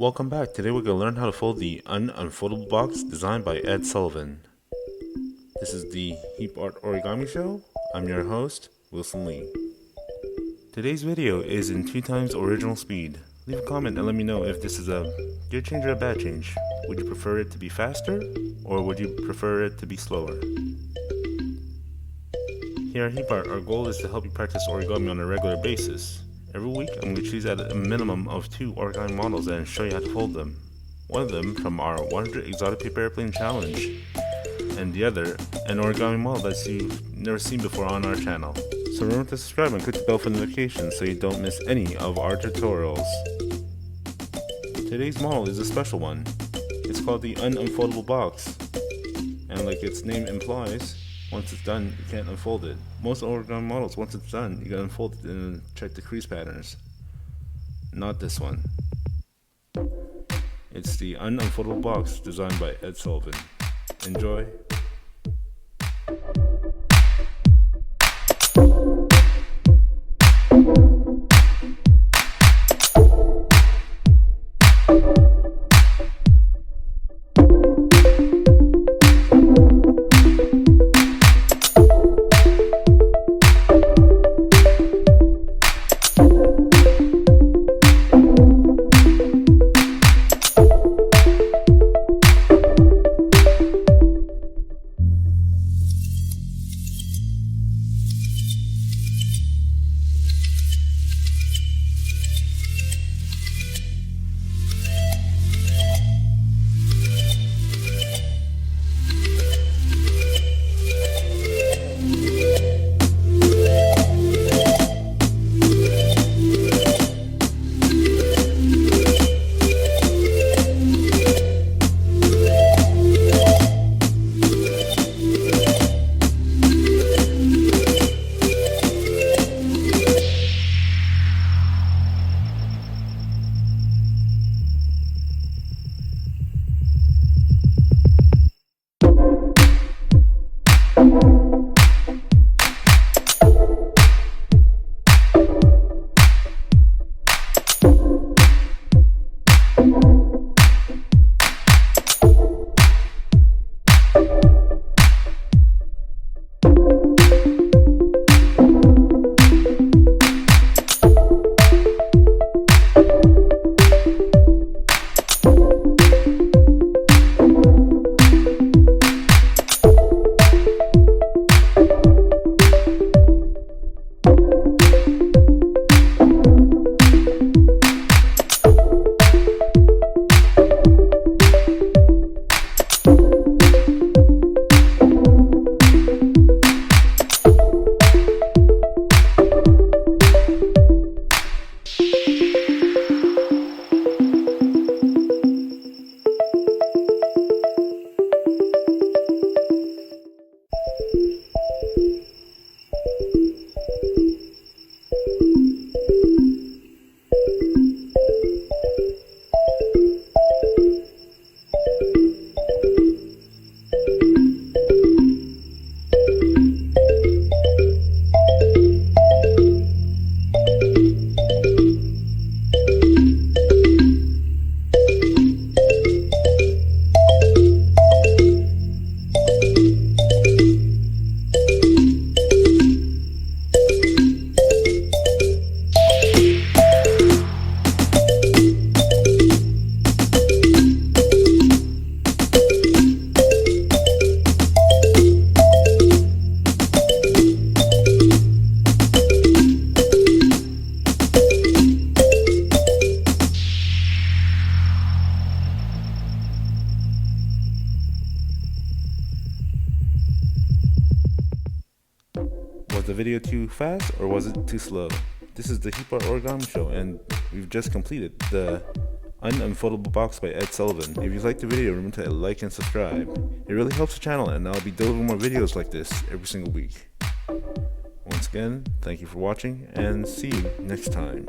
Welcome back. Today we're going to learn how to fold the Un-unfoldable box designed by Ed Sullivan. This is the Heap Art Origami Show. I'm your host, Wilson Lee. Today's video is in 2 times original speed. Leave a comment and let me know if this is a good change or a bad change. Would you prefer it to be faster or would you prefer it to be slower? Here at Heap Art, our goal is to help you practice origami on a regular basis. Every week, I'm going to choose out a minimum of 2 origami models and show you how to fold them. One of them from our 100 Exotic Paper Airplane Challenge, and the other, an origami model that you've never seen before on our channel. So remember to subscribe and click the bell for notifications so you don't miss any of our tutorials. Today's model is a special one. It's called the Un-unfoldable box, and like its name implies, once it's done, you can't unfold it. Most origami models, once it's done, you gotta unfold it and check the crease patterns. Not this one. It's the Un-unfoldable box designed by Ed Sullivan. Enjoy. Was the video too fast or was it too slow? This is the Heap Art Origami Show and we've just completed the Un-unfoldable box by Ed Sullivan. If you liked the video, remember to like and subscribe. It really helps the channel and I'll be delivering more videos like this every single week. Once again, thank you for watching and see you next time.